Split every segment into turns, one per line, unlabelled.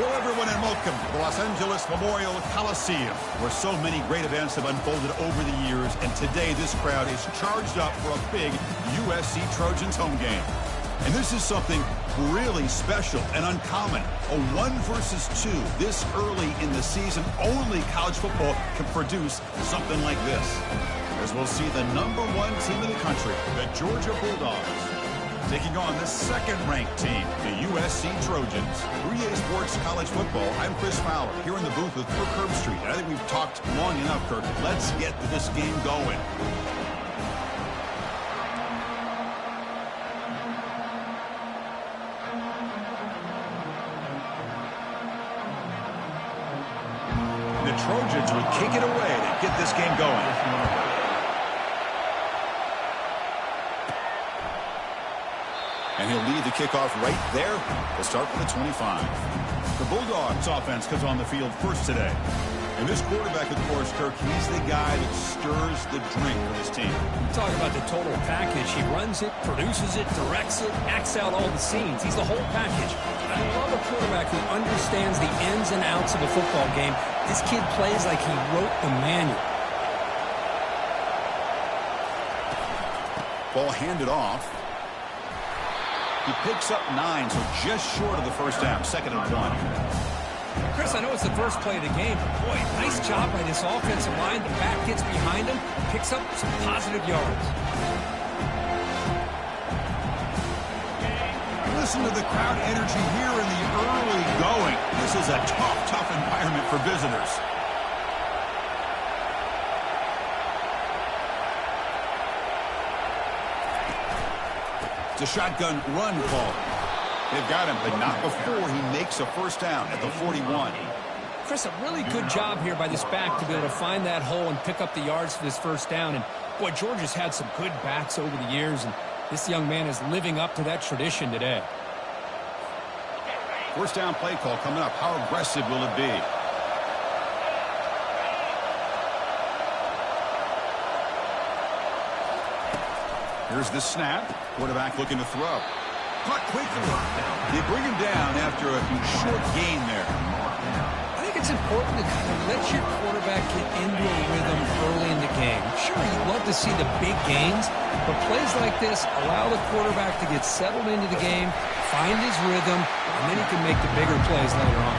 Hello, everyone, and welcome to the Los Angeles Memorial Coliseum, where so many great events have unfolded over the years, and today this crowd is charged up for a big USC Trojans home game. And this is something really special and uncommon. A 1 versus 2 this early in the season. Only college football can produce something like this. As we'll see the #1 team in the country, the Georgia Bulldogs, taking on the second-ranked team, the USC Trojans. 3A Sports College Football, I'm Chris Fowler, here in the booth with Kirk Herbstreit. I think we've talked long enough, Kirk. Let's get this game going. The Trojans would kick it away to get this game going. And he'll lead the kickoff right there to start from the 25. The Bulldogs offense comes on the field first today. And this quarterback, of course, Kirk, he's the guy that stirs the drink for this team.
Talk about the total package. He runs it, produces it, directs it, acts out all the scenes. He's the whole package. I love a quarterback who understands the ins and outs of a football game. This kid plays like he wrote the manual.
Ball handed off. He picks up 9, so just short of the first down, 2nd and 1.
Chris, I know it's the first play of the game, but boy, nice job by this offensive line. The back gets behind him, picks up some positive yards.
Listen to the crowd energy here in the early going. This is a tough environment for visitors. A shotgun run call. They've got him, but not before he makes a first down at the 41.
Chris, a really good job here by this back to be able to find that hole and pick up the yards for this first down. And boy, Georgia's had some good backs over the years, and this young man is living up to that tradition today.
First down play call coming up. How aggressive will it be? Here's the snap. Quarterback looking to throw. Caught quickly. They bring him down after a short gain there.
I think it's important to kind of let your quarterback get into a rhythm early in the game. Sure, you'd love to see the big gains, but plays like this allow the quarterback to get settled into the game, find his rhythm, and then he can make the bigger plays later on.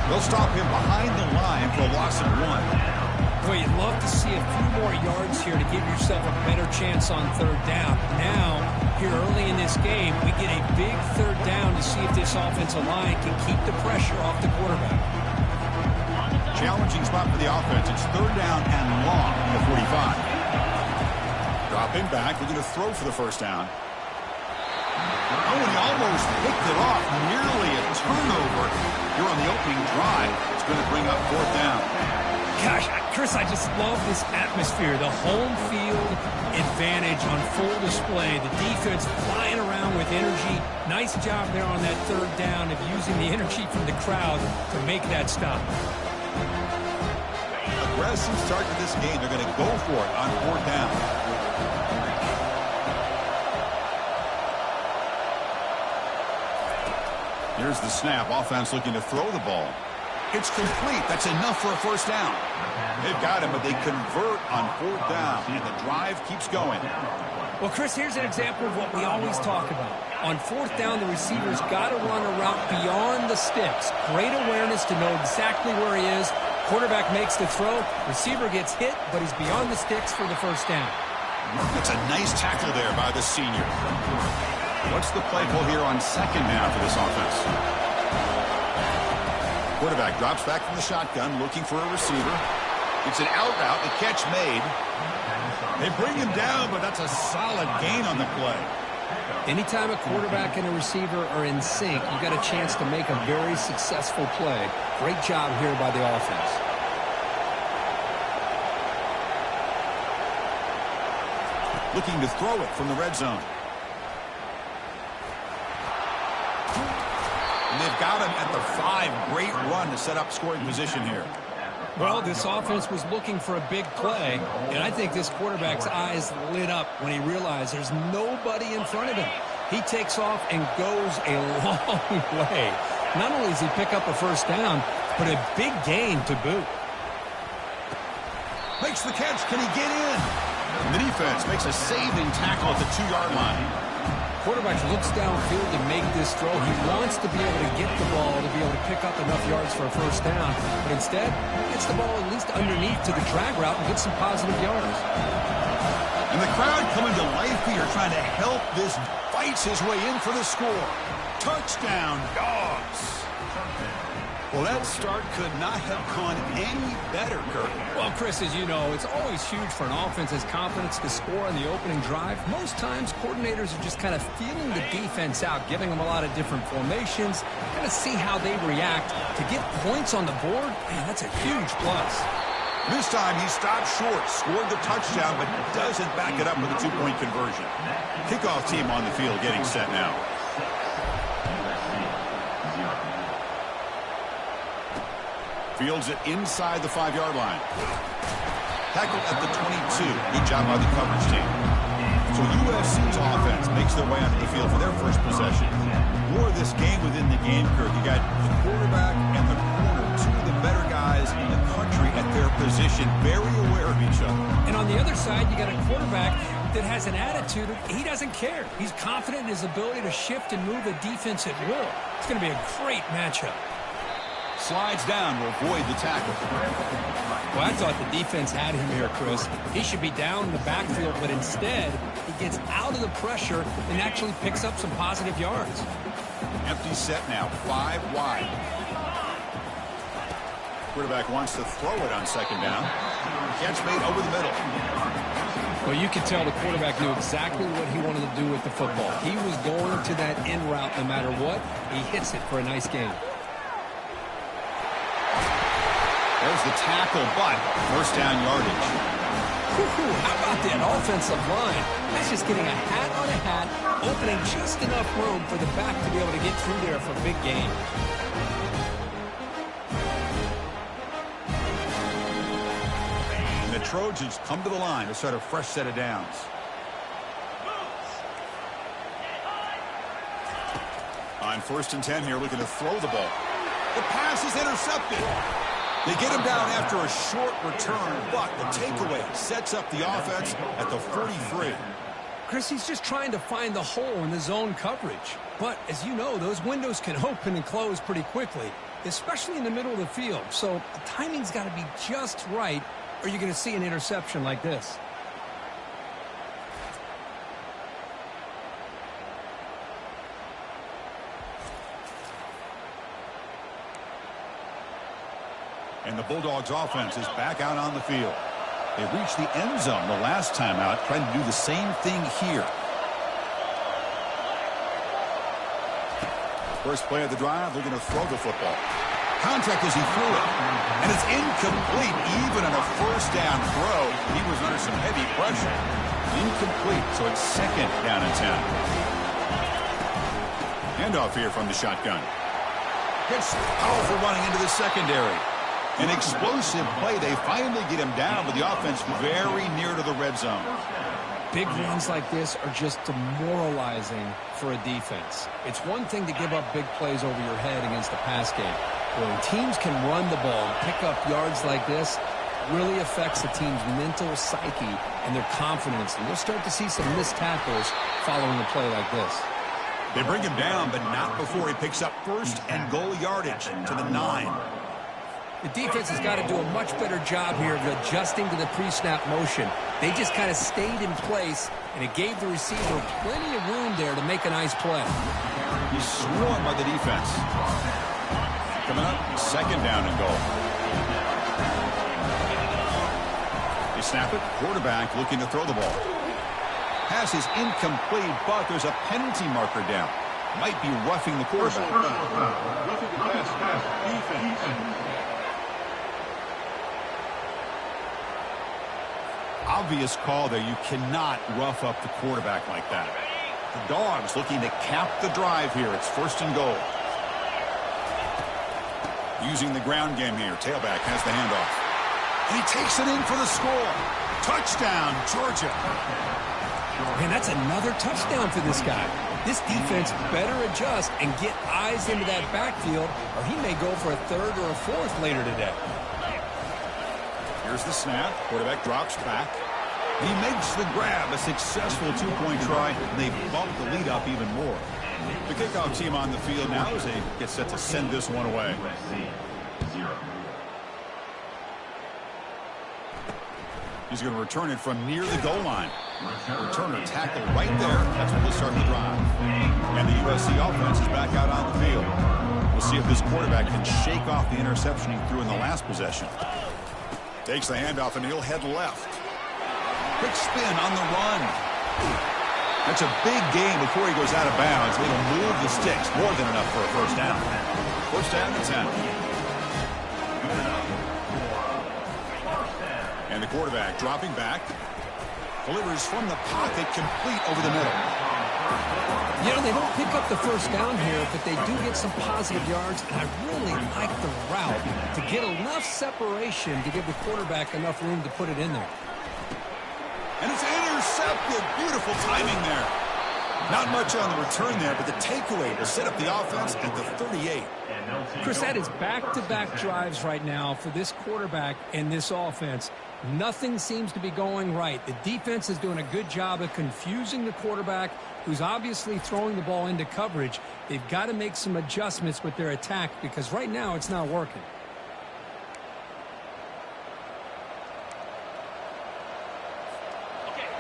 They'll stop him behind the line for a loss of 1.
Boy, you'd love to see a few more yards here to give yourself a better chance on 3rd down. Now, here early in this game, we get a big 3rd down to see if this offensive line can keep the pressure off the quarterback.
Challenging spot for the offense. It's 3rd down and long from the 45. Dropping back, looking to throw for the first down. Oh, and he almost picked it off. Nearly a turnover. Here on the opening drive. It's going to bring up 4th down.
Gosh, Chris, I just love this atmosphere. The home field advantage on full display. The defense flying around with energy. Nice job there on that 3rd down of using the energy from the crowd to make that stop.
Aggressive start to this game. They're going to go for it on 4th down. Here's the snap. Offense looking to throw the ball. It's complete. That's enough for a first down. They've got him, but they convert on 4th down, and the drive keeps going.
Well, Chris, here's an example of what we always talk about. On 4th down, the receiver's got to run a route beyond the sticks. Great awareness to know exactly where he is. Quarterback makes the throw. Receiver gets hit, but he's beyond the sticks for the first down.
That's a nice tackle there by the senior. What's the play call here on 2nd down for this offense? Quarterback drops back from the shotgun, looking for a receiver. It's an out route, the catch made. They bring him down, but that's a solid gain on the play.
Anytime a quarterback and a receiver are in sync, you got a chance to make a very successful play. Great job here by the offense.
Looking to throw it from the red zone. And they've got him at the 5. Great run to set up scoring position here.
Well, this offense was looking for a big play, and I think this quarterback's eyes lit up when he realized there's nobody in front of him. He takes off and goes a long way. Not only does he pick up a first down, but a big gain to boot.
Makes the catch. Can he get in? The defense makes a saving tackle at the 2-yard line.
Quarterback looks downfield to make this throw. He wants to be able to get the ball to be able to pick up enough yards for a first down. But instead, he gets the ball at least underneath to the drag route and gets some positive yards.
And the crowd coming to life here, trying to help this, fights his way in for the score. Touchdown, Dogs. Well, that start could not have gone any better, Kirk.
Well, Chris, as you know, it's always huge for an offense's confidence to score on the opening drive. Most times, coordinators are just kind of feeling the defense out, giving them a lot of different formations, kind of see how they react. To get points on the board, man, that's a huge plus.
This time, he stopped short, scored the touchdown, but doesn't back it up with a 2-point conversion. Kickoff team on the field getting set now. Fields it inside the 5-yard line. Tackled at the 22. Good job by the coverage team. So USC's offense makes their way onto the field for their first possession. More of this game within the game, Kirk. You got the quarterback and the corner, two of the better guys in the country at their position, very aware of each other.
And on the other side, you got a quarterback that has an attitude of he doesn't care. He's confident in his ability to shift and move the defense at will. It's going to be a great matchup.
Slides down to avoid the tackle.
Well, I thought the defense had him here, Chris. He should be down in the backfield, but instead, he gets out of the pressure and actually picks up some positive yards.
Empty set now, 5 wide. Quarterback wants to throw it on second down. Catch made over the middle.
Well, you could tell the quarterback knew exactly what he wanted to do with the football. He was going to that in route no matter what. He hits it for a nice gain.
There's the tackle, but first down yardage.
How about that offensive line? That's just getting a hat on a hat, opening just enough room for the back to be able to get through there for a big gain.
And the Trojans come to the line to start a fresh set of downs. On 1st and 10 here, looking to throw the ball. The pass is intercepted. They get him down after a short return, but the takeaway sets up the offense at the 43.
Chris, he's just trying to find the hole in the zone coverage. But, as you know, those windows can open and close pretty quickly, especially in the middle of the field. So the timing's got to be just right, or you're going to see an interception like this.
And the Bulldogs offense is back out on the field. They reached the end zone the last time out, trying to do the same thing here. First play of the drive, they're going to throw the football. Contact as he threw it. And it's incomplete. Even on a first down throw, he was under some heavy pressure. Incomplete, so it's second down and 10. Handoff here from the shotgun. Gets powerful running into the secondary. An explosive play. They finally get him down, but the offense very near to the red zone.
Big runs like this are just demoralizing for a defense. It's one thing to give up big plays over your head against the pass game. When teams can run the ball and pick up yards like this, it really affects the team's mental psyche and their confidence. And you'll start to see some missed tackles following a play like this.
They bring him down, but not before he picks up first and goal yardage to the 9.
The defense has got to do a much better job here of adjusting to the pre-snap motion. They just kind of stayed in place, and it gave the receiver plenty of room there to make a nice play.
He's swarmed by the defense. Coming up, second down and goal. They snap it. Quarterback looking to throw the ball. Pass is incomplete, but there's a penalty marker down. Might be roughing the quarterback.
Roughing the pass, defense.
Obvious call there. You cannot rough up the quarterback like that. The Dogs looking to cap the drive here. It's first and goal. Using the ground game here. Tailback has the handoff. And he takes it in for the score. Touchdown, Georgia.
Man, that's another touchdown for this guy. This defense better adjust and get eyes into that backfield, or he may go for a third or a fourth later today.
Here's the snap. Quarterback drops back. He makes the grab, a successful two-point try, and they bump the lead up even more. The kickoff team on the field now as they get set to send this one away. He's going to return it from near the goal line. Returner tackle right there. That's when we'll start the drive. And the USC offense is back out on the field. We'll see if this quarterback can shake off the interception he threw in the last possession. Takes the handoff and he'll head left. Quick spin on the run. That's a big gain before he goes out of bounds. It'll move the sticks more than enough for a first down. First down and 10. And the quarterback dropping back. Delivers from the pocket, complete over the middle.
You know, they don't pick up the first down here, but they do get some positive yards, and I really like the route to get enough separation to give the quarterback enough room to put it in there.
And it's intercepted. Beautiful timing there. Not much on the return there, but the takeaway to set up the offense at the 38.
Chris, that is back-to-back drives right now for this quarterback and this offense. Nothing seems to be going right. The defense is doing a good job of confusing the quarterback, who's obviously throwing the ball into coverage. They've got to make some adjustments with their attack because right now it's not working.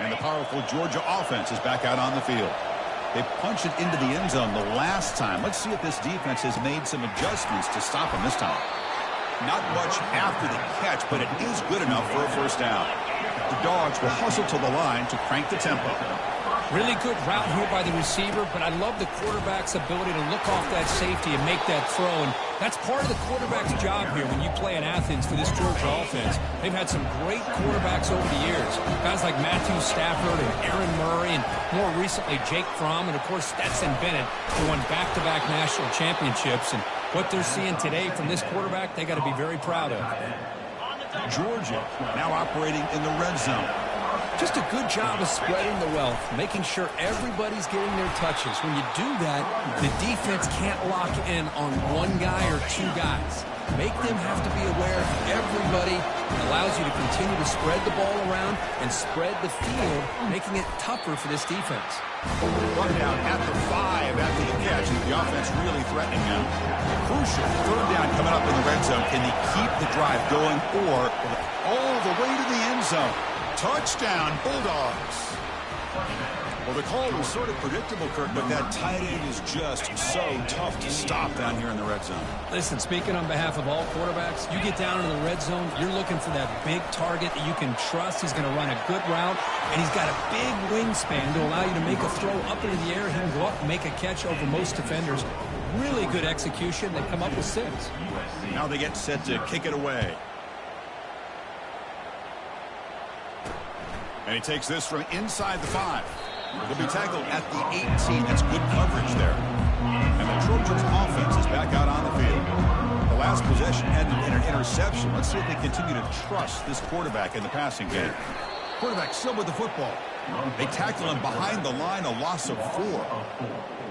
And the powerful Georgia offense is back out on the field. They punched it into the end zone the last time. Let's see if this defense has made some adjustments to stop them this time. Not much after the catch, but it is good enough for a first down. The Dogs will hustle to the line to crank the tempo.
Really good route here by the receiver, but I love the quarterback's ability to look off that safety and make that throw. And that's part of the quarterback's job here when you play in Athens for this Georgia offense. They've had some great quarterbacks over the years. Guys like Matthew Stafford and Aaron Murray, and more recently Jake Fromm, and of course Stetson Bennett, who won back-to-back national championships. And what they're seeing today from this quarterback, they got to be very proud of.
Georgia now operating in the red zone.
Just a good job of spreading the wealth, making sure everybody's getting their touches. When you do that, the defense can't lock in on one guy or two guys. Make them have to be aware of everybody. It allows you to continue to spread the ball around and spread the field, making it tougher for this defense.
Run down at the 5 after the catch. The offense really threatening now. Crucial third down coming up in the red zone. Can they keep the drive going or all the way to the end zone? Touchdown, Bulldogs. Well, the call was sort of predictable, Kirk, but that tight end is just so tough to stop down here in the red zone.
Listen, speaking on behalf of all quarterbacks, you get down into the red zone, you're looking for that big target that you can trust. He's going to run a good route, and he's got a big wingspan to allow you to make a throw up into the air. He can go up and make a catch over most defenders. Really good execution. They come up with 6.
Now they get set to kick it away. And he takes this from inside the 5. He'll be tackled at the 18. That's good coverage there. And the Trojans offense is back out on the field. The last possession ended in an interception. Let's see if they continue to trust this quarterback in the passing game. Quarterback still with the football. They tackle him behind the line, a loss of 4.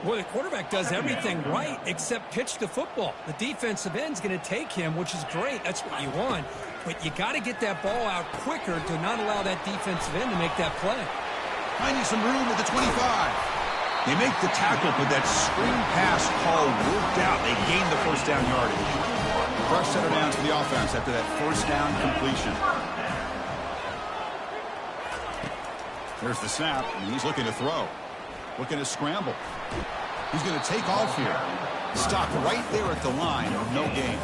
Well, the quarterback does everything right except pitch the football. The defensive end's going to take him, which is great. That's what you want. But you got to get that ball out quicker to not allow that defensive end to make that play.
Finding some room at the 25. They make the tackle, but that screen pass call worked out. They gained the first down yardage. Fresh set of downs for the offense after that first down completion. There's the snap, and he's looking to throw. Looking to scramble. He's going to take off here. Stop right there at the line. No gain.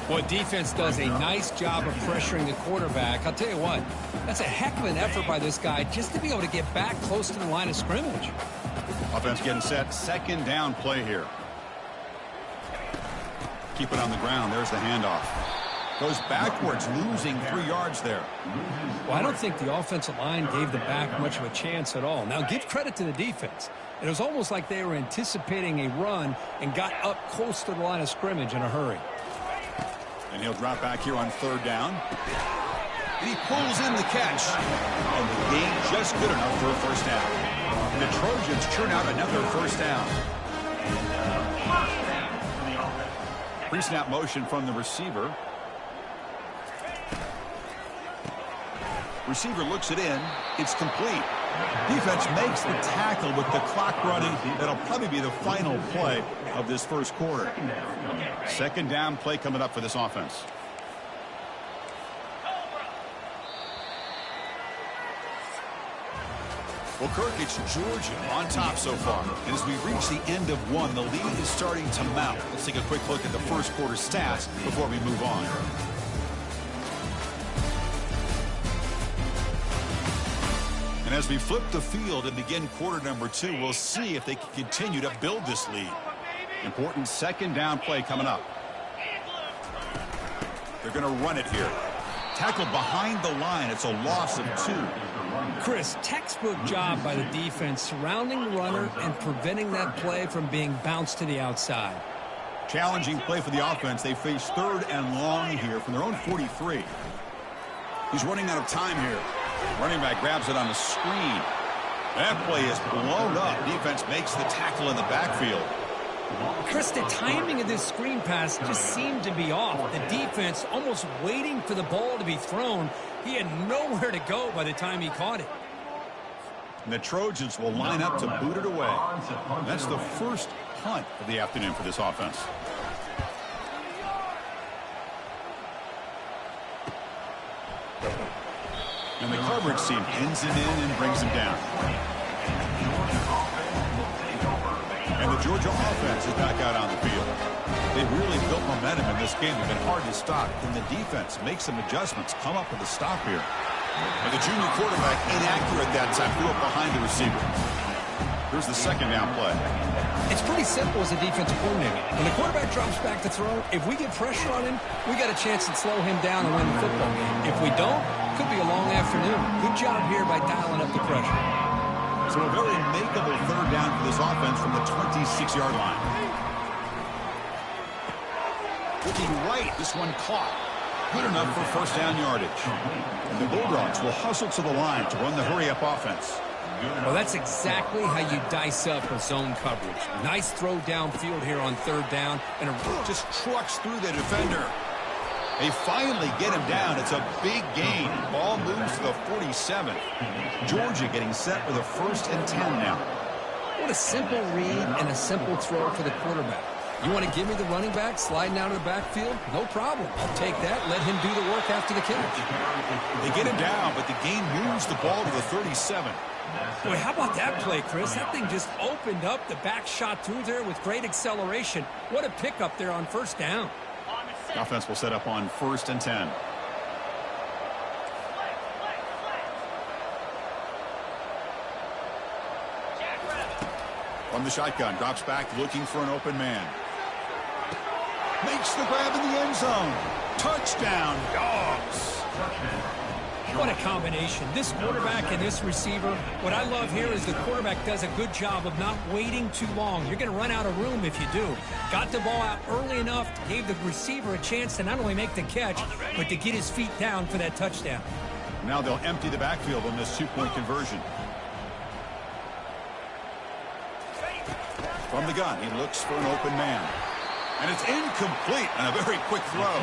Well, defense does a nice job of pressuring the quarterback. I'll tell you what, that's a heck of an effort by this guy just to be able to get back close to the line of scrimmage.
Offense getting set. Second down play here. Keep it on the ground. There's the handoff. Goes backwards, losing 3 yards there.
Well, I don't think the offensive line gave the back much of a chance at all. Now, give credit to the defense. It was almost like they were anticipating a run and got up close to the line of scrimmage in a hurry.
And he'll drop back here on third down. And he pulls in the catch. And the gain just good enough for a first down. And the Trojans churn out another first down. Pre-snap motion from the receiver. Receiver looks it in. It's complete. Defense makes the tackle with the clock running. That'll probably be the final play of this first quarter. Second down play coming up for this offense. Well, Kirk, it's Georgia on top so far. And as we reach the end of one, the lead is starting to mount. Let's take a quick look at the first quarter stats before we move on. And as we flip the field and begin quarter number 2, we'll see if they can continue to build this lead. Important second down play coming up. They're going to run it here. Tackled behind the line. It's a loss of 2.
Chris, textbook job by the defense surrounding the runner and preventing that play from being bounced to the outside.
Challenging play for the offense. They face 3rd and long here from their own 43. He's running out of time here. Running back grabs it on the screen. That play is blown up. Defense makes the tackle in the backfield.
Chris, the timing of this screen pass just seemed to be off. The defense almost waiting for the ball to be thrown. He had nowhere to go by the time he caught it.
And the Trojans will line up to boot it away. That's the first punt of the afternoon for this offense. And the coverage team pins him in and brings him down. And the Georgia offense is back out on the field. They really built momentum in this game. They've been hard to stop. Then the defense makes some adjustments, come up with a stop here. And the junior quarterback inaccurate that time, threw up behind the receiver. Here's the second down play.
It's pretty simple as a defensive coordinator. When the quarterback drops back to throw, if we get pressure on him, we got a chance to slow him down and win the football game. If we don't, could be a long afternoon. Good job here by dialing up the pressure.
So a very makeable third down for this offense from the 26-yard line. Looking right, this one caught. Good enough for first down yardage. And the Bulldogs will hustle to the line to run the hurry-up offense.
Well, that's exactly how you dice up a zone coverage. Nice throw downfield here on third down. And
just trucks through the defender. They finally get him down. It's a big gain. Ball moves to the 47. Georgia getting set with a 1st and 10 now.
What a simple read and a simple throw for the quarterback. You want to give me the running back sliding out of the backfield? No problem. I'll take that. Let him do the work after the catch.
They get him down, but the gain moves the ball to the 37.
Boy, how about that play, Chris? That thing just opened up. The back shot through there with great acceleration. What a pickup there on first down.
The offense will set up on 1st and 10. From the shotgun, drops back looking for an open man. Makes the grab in the end zone. Touchdown, Dogs.
What a combination. This quarterback and this receiver. What I love here is the quarterback does a good job of not waiting too long. You're going to run out of room if you do. Got the ball out early enough, gave the receiver a chance to not only make the catch, but to get his feet down for that touchdown.
Now they'll empty the backfield on this 2-point conversion. From the gun, he looks for an open man. And it's incomplete and a very quick throw.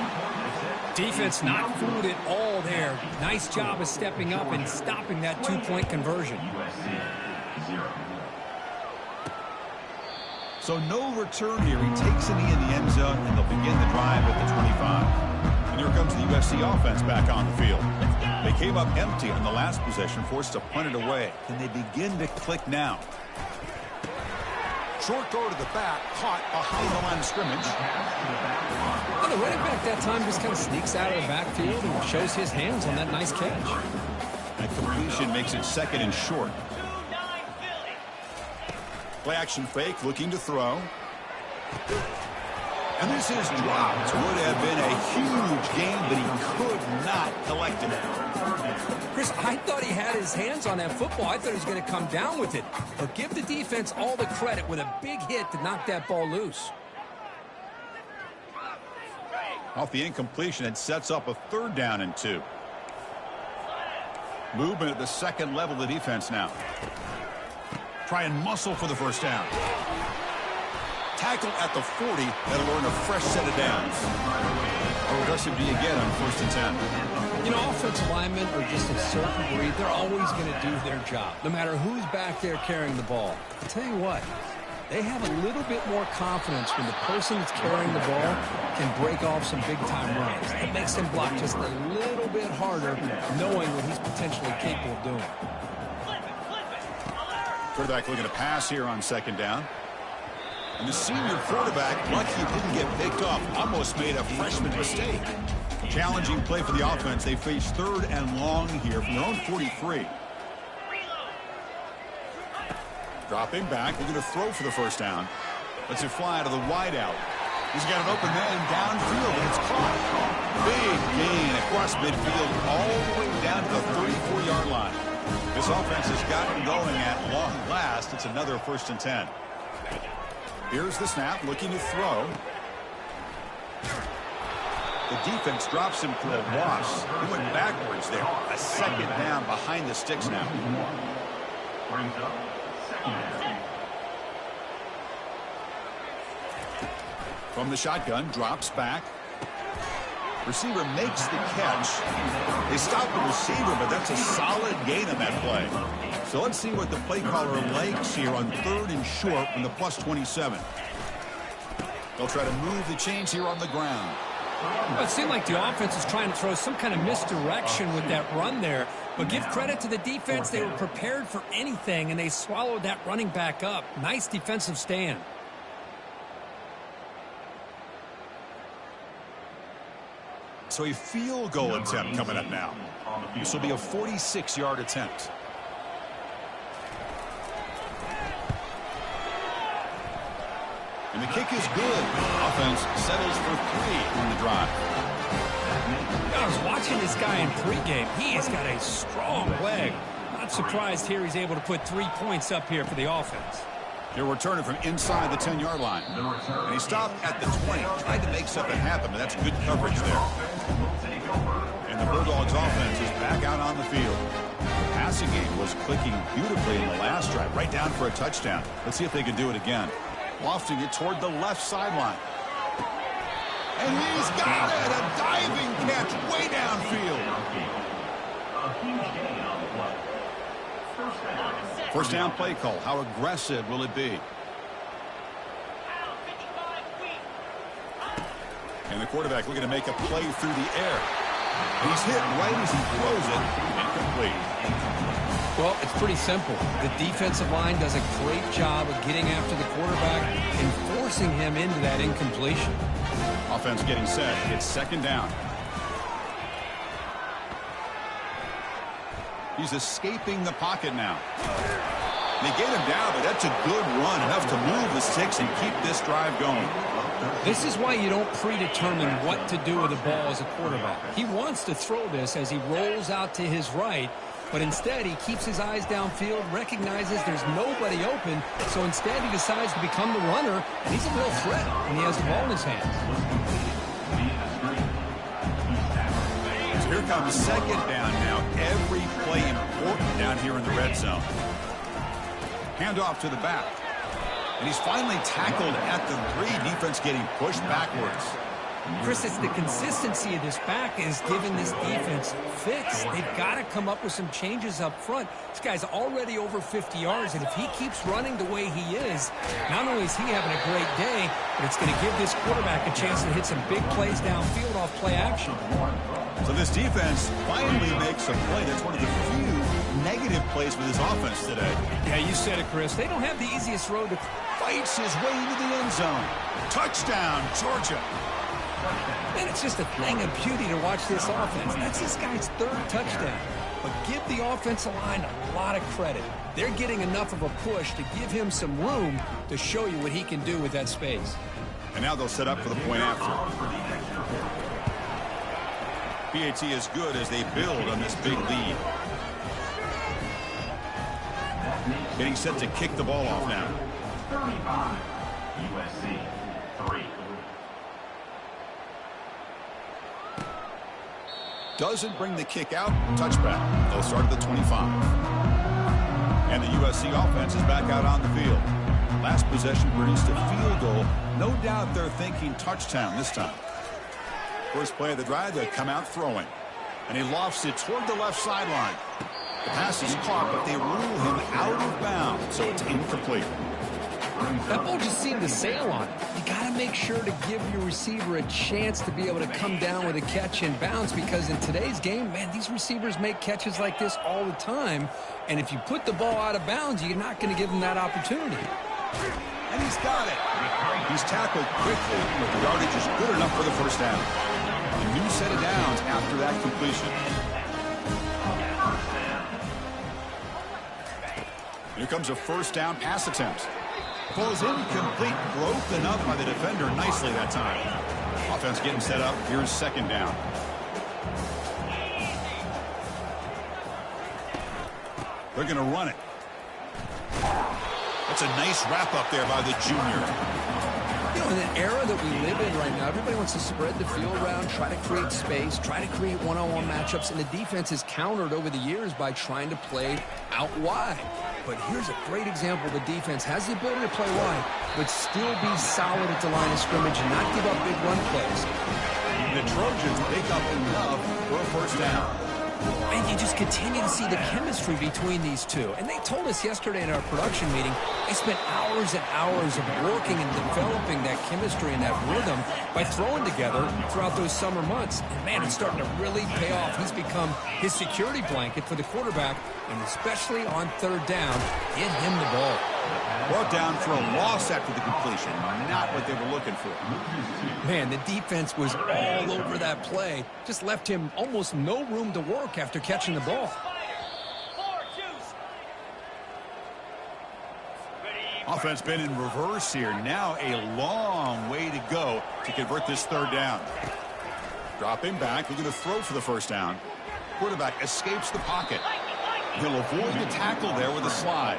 Defense not fooled at all there. Nice job of stepping up and stopping that 2-point conversion.
So no return here. He takes a knee in the end zone, and they'll begin the drive at the 25. And here comes the USC offense back on the field. They came up empty on the last possession, forced to punt it away. Can they begin to click now? Short throw to the back, caught behind the line of scrimmage.
Well, the running back that time just kind of sneaks out of the backfield and shows his hands on that nice catch.
That completion makes it 2nd and short. Play action fake, looking to throw. And this is dropped. Would have been a huge gain, but he could not collect it.
Chris, I thought he had his hands on that football. I thought he was going to come down with it. But give the defense all the credit with a big hit to knock that ball loose.
Off the incompletion, it sets up a 3rd down and 2. Movement at the second level of the defense now. Try and muscle for the first down. Tackle at the 40. That'll earn a fresh set of downs. How aggressive do you get on 1st and 10?
You know, offensive linemen are just a certain breed. They're always going to do their job, no matter who's back there carrying the ball. I'll tell you what, they have a little bit more confidence when the person that's carrying the ball can break off some big-time runs. It makes them block just a little bit harder, knowing what he's potentially capable of doing.
Quarterback looking to pass here on 2nd down. And the senior quarterback, lucky he didn't get picked off, almost made a freshman mistake. Challenging play for the offense. They face 3rd and long here from their own 43. Dropping back, looking to throw for the first down. Lets it fly to the wideout. He's got an open man downfield, and it's caught. Big gain across midfield all the way down to the 34-yard line. This offense has gotten going at long last. It's another 1st and 10. Here's the snap, looking to throw. The defense drops him for a loss. He went backwards there. A 2nd down behind the sticks now. From the shotgun, drops back. Receiver makes the catch. They stop the receiver, but that's a solid gain on that play. So let's see what the play caller likes here on 3rd and short from the +27. They'll try to move the chains here on the ground.
Well, it seemed like the offense was trying to throw some kind of misdirection with that run there. But give credit to the defense. They were prepared for anything, and they swallowed that running back up. Nice defensive stand.
So a field goal attempt coming up now. This will be a 46-yard attempt. And the kick is good. Offense settles for 3 on the drive.
I was watching this guy in pregame. He has got a strong leg. Not surprised here he's able to put 3 points up here for the offense.
They're returning from inside the 10-yard line. And he stopped at the 20. Tried to make something happen, but that's good coverage there. And the Bulldogs offense is back out on the field. The passing game was clicking beautifully in the last drive, right down for a touchdown. Let's see if they can do it again. Lofting it toward the left sideline. And he's got it! A diving catch way downfield. First down play call. How aggressive will it be? And the quarterback looking to make a play through the air. And he's hit right as he throws it. Incomplete.
Well, it's pretty simple. The defensive line does a great job of getting after the quarterback and forcing him into that incompletion.
Offense getting set. It's 2nd down. He's escaping the pocket now. They get him down, but that's a good run, enough to move the sticks and keep this drive going.
This is why you don't predetermine what to do with the ball as a quarterback. He wants to throw this as he rolls out to his right, but instead he keeps his eyes downfield, recognizes there's nobody open, so instead he decides to become the runner, and he's a real threat when he has the ball in his hands.
So here comes 2nd down now. Every play important down here in the red zone. Handoff to the back. And he's finally tackled at the 3. Defense getting pushed backwards.
Chris, it's the consistency of this back is giving this defense fits. They've got to come up with some changes up front. This guy's already over 50 yards, and if he keeps running the way he is, not only is he having a great day, but it's going to give this quarterback a chance to hit some big plays downfield off play action.
So this defense finally makes a play. That's one of the few negative plays with his offense today.
Yeah, you said it, Chris. They don't have the easiest road to...
Fights his way into the end zone. Touchdown, Georgia.
Man, it's just a thing of beauty to watch this offense. That's this guy's 3rd touchdown. But give the offensive line a lot of credit. They're getting enough of a push to give him some room to show you what he can do with that space.
And now they'll set up for the point after. PAT is good as they build on this big lead. Getting set to kick the ball off now.
35, USC, 3.
Doesn't bring the kick out. Touchback. They'll start at the 25. And the USC offense is back out on the field. Last possession produced a field goal. No doubt they're thinking touchdown this time. First play of the drive, they come out throwing. And he lofts it toward the left sideline. The pass is caught, but they rule him out of bounds, so it's incomplete.
That ball just seemed to sail on it. You got to make sure to give your receiver a chance to be able to come down with a catch and bounce, because in today's game, man, these receivers make catches like this all the time. And if you put the ball out of bounds, you're not going to give them that opportunity.
And he's got it. He's tackled quickly, but the yardage is good enough for the first down. A new set of downs after that completion. Here comes a first down pass attempt. Falls incomplete, broken up by the defender nicely that time. Offense getting set up. Here's second down. They're going to run it. That's a nice wrap up there by the junior.
You know, in the era that we live in right now, everybody wants to spread the field around, try to create space, try to create one-on-one matchups, and the defense is countered over the years by trying to play out wide. But here's a great example. The defense has the ability to play wide, but still be solid at the line of scrimmage and not give up big run plays.
The Trojans pick up enough for a first down.
And you just continue to see the chemistry between these two. And they told us yesterday in our production meeting, they spent hours and hours of working and developing that chemistry and that rhythm by throwing together throughout those summer months. And, man, it's starting to really pay off. He's become his security blanket for the quarterback, and especially on third down, get him the ball.
Brought down for a loss after the completion. Not what they were looking for.
Man, the defense was all over that play. Just left him almost no room to work after catching the ball.
Offense been in reverse here. Now a long way to go to convert this third down. Dropping back. They're going to throw for the first down. Quarterback escapes the pocket. He'll avoid the tackle there with a slide.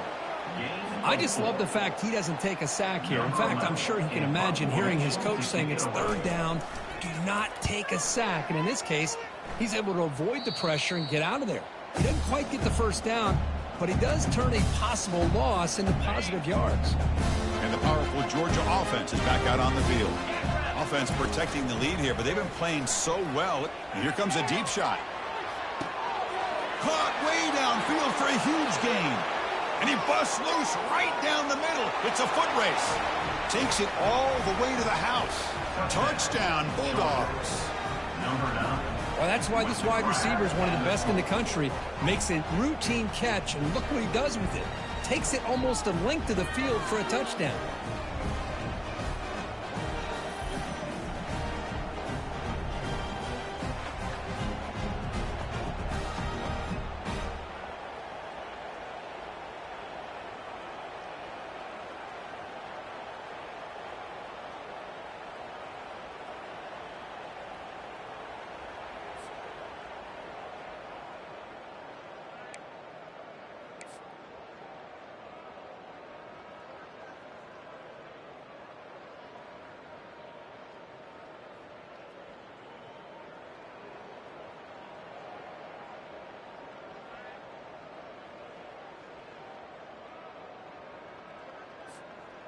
I just love the fact he doesn't take a sack here. In fact, I'm sure he can imagine hearing his coach saying it's third down, do not take a sack. And in this case, he's able to avoid the pressure and get out of there. He doesn't quite get the first down, but he does turn a possible loss into positive yards.
And the powerful Georgia offense is back out on the field. Offense protecting the lead here, but they've been playing so well. And here comes a deep shot. Caught way downfield for a huge gain. And he busts loose right down the middle. It's a foot race. Takes it all the way to the house. Touchdown, Bulldogs.
Well, that's why this wide receiver is one of the best in the country. Makes a routine catch, and look what he does with it. Takes it almost a length of the field for a touchdown.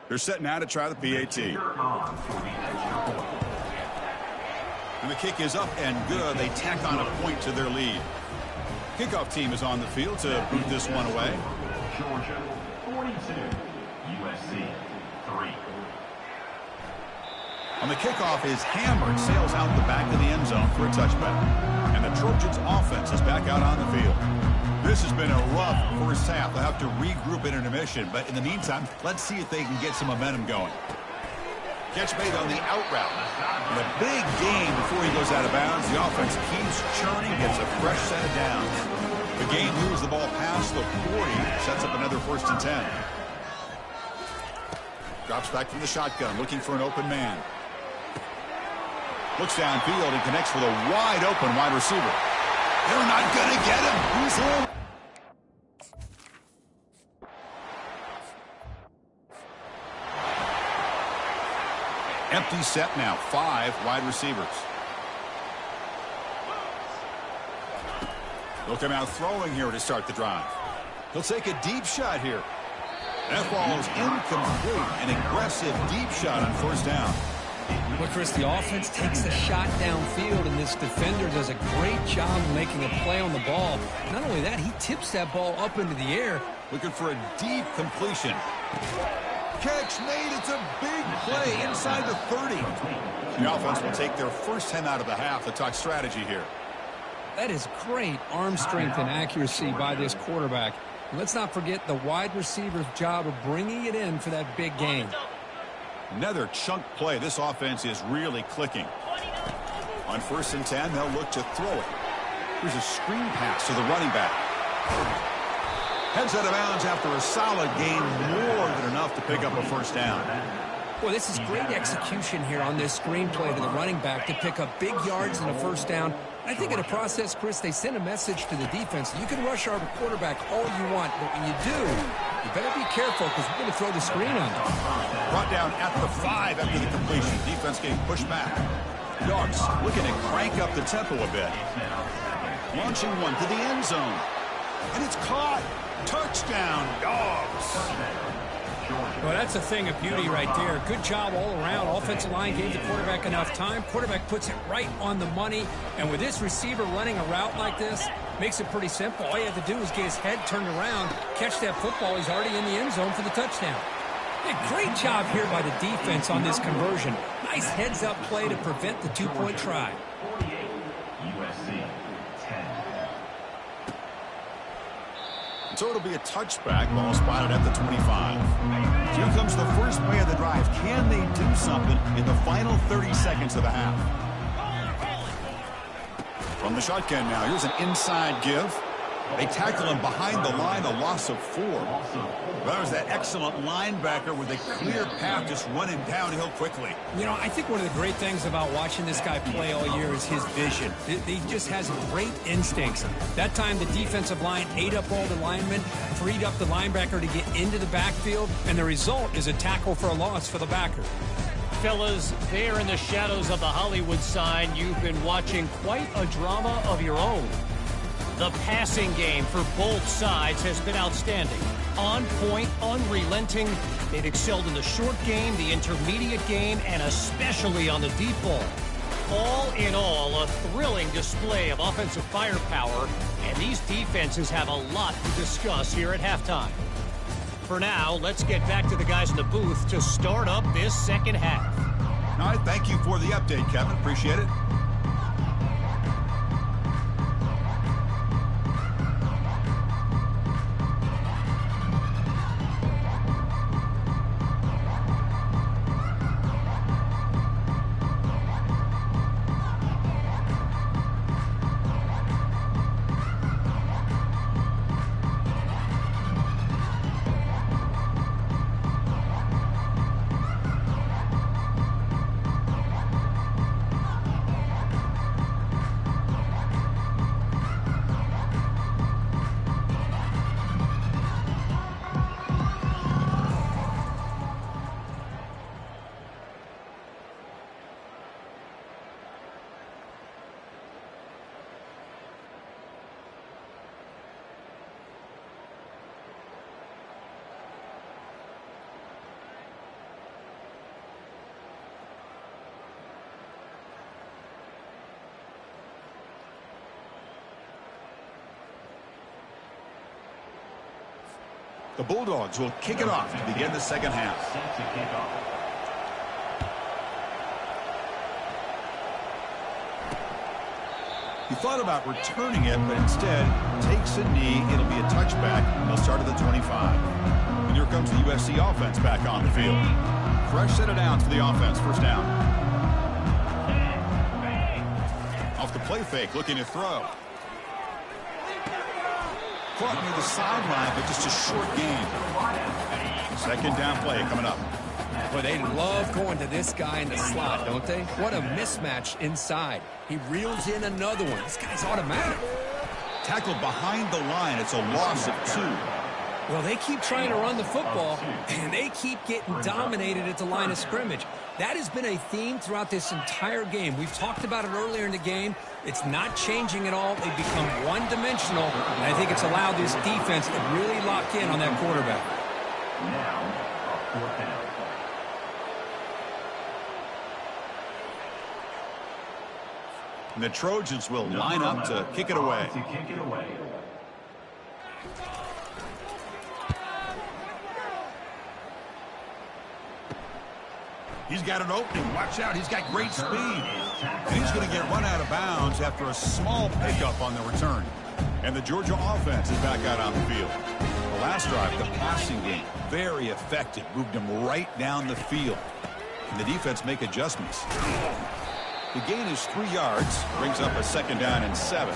They're setting out to try the PAT. And the kick is up and good. They tack on a point to their lead. Kickoff team is on the field to boot this one away.
Georgia 42, USC 3.
On the kickoff is hammered, sails out the back of the end zone for a touchback. And the Trojans offense is back out on the field. This has been a rough first half. They'll have to regroup in intermission, but in the meantime, let's see if they can get some momentum going. Catch made on the out route. And a big gain before he goes out of bounds. The offense keeps churning, gets a fresh set of downs. The game moves the ball past the 40, sets up another 1st and 10. Drops back from the shotgun, looking for an open man. Looks downfield and connects with a wide open wide receiver. They're not going to get him. He's home. Empty set now. 5 wide receivers. He'll come out throwing here to start the drive. He'll take a deep shot here. That ball is incomplete. An aggressive deep shot on first down.
Well, Chris, the offense takes the shot downfield, and this defender does a great job of making a play on the ball. Not only that, he tips that ball up into the air.
Looking for a deep completion. Catch made. It's a big play inside the 30. The offense will take their first 10 out of the half to talk strategy here.
That is great arm strength and accuracy by this quarterback. And let's not forget the wide receiver's job of bringing it in for that big gain.
Another chunk play. This offense is really clicking. On 1st and 10, they'll look to throw it. Here's a screen pass to the running back. Heads out of bounds after a solid gain, more than enough to pick up a first down.
Well, this is great execution here on this screen play to the running back to pick up big yards and a first down. I think in the process, Chris, they send a message to the defense. You can rush our quarterback all you want, but when you do, you better be careful because we're going to throw the screen on them.
Brought down at the 5 after the completion. Defense getting pushed back. Dogs looking to crank up the tempo a bit. Launching one to the end zone. And it's caught. Touchdown, Dogs.
Well, that's a thing of beauty right there. Good job all around. Offensive line gave the quarterback enough time. Quarterback puts it right on the money. And with this receiver running a route like this, makes it pretty simple. All you have to do is get his head turned around, catch that football. He's already in the end zone for the touchdown. Hey, great job here by the defense on this conversion. Nice heads-up play to prevent the two-point try.
48, USC 10.
So it'll be a touchback. Ball spotted at the 25. Here comes the first play of the drive. Can they do something in the final 30 seconds of the half? From the shotgun now, here's an inside give. They tackle him behind the line, a loss of 4. There's that excellent linebacker with a clear path just running downhill quickly.
You know, I think one of the great things about watching this guy play all year is his vision. He just has great instincts. That time the defensive line ate up all the linemen, freed up the linebacker to get into the backfield, and the result is a tackle for a loss for the backer.
Fellas, there in the shadows of the Hollywood sign, you've been watching quite a drama of your own. The passing game for both sides has been outstanding. On point, unrelenting. They've excelled in the short game, the intermediate game, and especially on the deep ball. All in all, a thrilling display of offensive firepower, and these defenses have a lot to discuss here at halftime. For now, let's get back to the guys in the booth to start up this second half.
All right, thank you for the update, Kevin. Appreciate it. The Bulldogs will kick it off to begin the second half.
Set to kick off.
He thought about returning it, but instead takes a knee. It'll be a touchback. They'll start at the 25. And here comes the USC offense back on the field. Fresh set of downs for the offense. First down. Off the play fake, looking to throw. Caught near the sideline, but just a short game. Second down play coming up.
But they love going to this guy in the slot, don't they? What a mismatch inside. He reels in another one. This guy's automatic.
Tackled behind the line. It's a loss of 2.
Well, they keep trying to run the football, and they keep getting dominated at the line of scrimmage. That has been a theme throughout this entire game. We've talked about it earlier in the game. It's not changing at all. They've become one-dimensional, and I think it's allowed this defense to really lock in on that quarterback.
Now, a 4th down.
And the Trojans will line up to kick it away. He's got an opening. Watch out. He's got great speed. And he's going to get run out of bounds after a small pickup on the return. And the Georgia offense is back out on the field. The last drive, the passing game, very effective. Moved him right down the field. And the defense make adjustments. The gain is 3 yards, brings up a 2nd down and 7.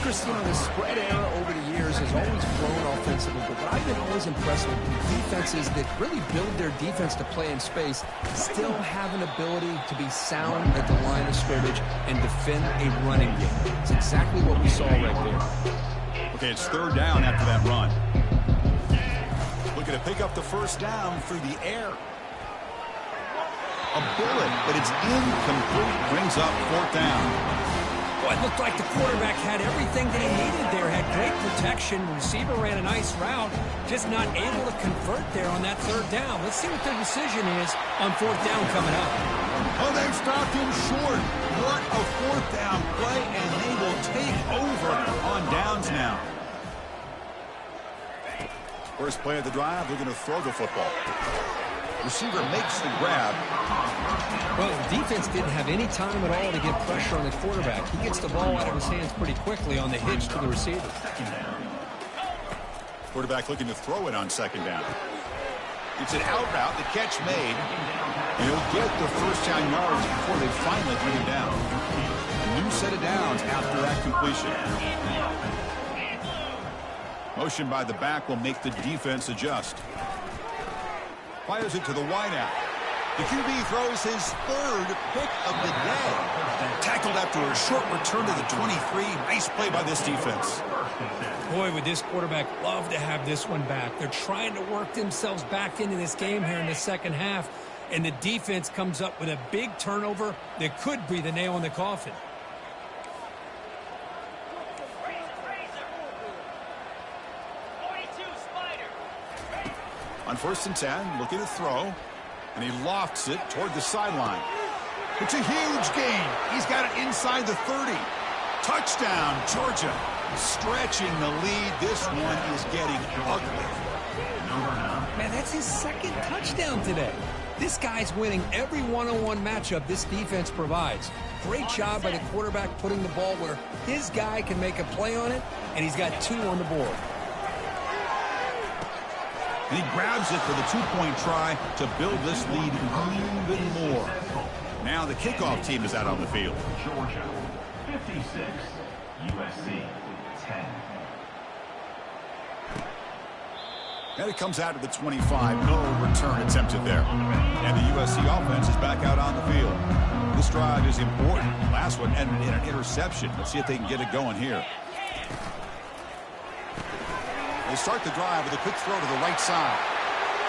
Chris, you know, the spread era over the years has always grown offensively, but what I've been always impressed with defenses that really build their defense to play in space still have an ability to be sound at the line of scrimmage and defend a running game. It's exactly what we saw right there.
Okay, it's 3rd down after that run. Looking to pick up the 1st down through the air. A bullet, but it's incomplete. Brings up 4th down.
Well, it looked like the quarterback had everything that he needed there. Had great protection. Receiver ran a nice route. Just not able to convert there on that 3rd down. Let's see what their decision is on 4th down coming up.
Oh, they've stopped him short. What a 4th down play, and they will take over on downs now. First play of the drive, they're going to throw the football. Receiver makes the grab.
Well, the defense didn't have any time at all to get pressure on the quarterback. He gets the ball out of his hands pretty quickly on the hitch to the receiver.
Quarterback looking to throw it on 2nd down. It's an out route, the catch made. And he'll get the 1st down yards before they finally bring him down. A new set of downs after that completion. Motion by the back will make the defense adjust. Fires it to the wideout. The QB throws his 3rd pick of the day. Tackled after a short return to the 23. Nice play by this defense.
Boy, would this quarterback love to have this one back. They're trying to work themselves back into this game here in the 2nd half. And the defense comes up with a big turnover that could be the nail in the coffin.
On 1st and 10, looking to throw, and he lofts it toward the sideline. It's a huge gain. He's got it inside the 30. Touchdown, Georgia. Stretching the lead. This one is getting ugly.
Man, that's his 2nd touchdown today. This guy's winning every one-on-one matchup this defense provides. Great job by the quarterback putting the ball where his guy can make a play on it, and he's got 2 on the board.
And he grabs it for the 2-point try to build this lead even more. Now the kickoff team is out on the field.
Georgia, 56. USC, 10.
And it comes out to the 25. No return attempted there. And the USC offense is back out on the field. This drive is important. Last one ended in an interception. Let's see if they can get it going here. They start the drive with a quick throw to the right side.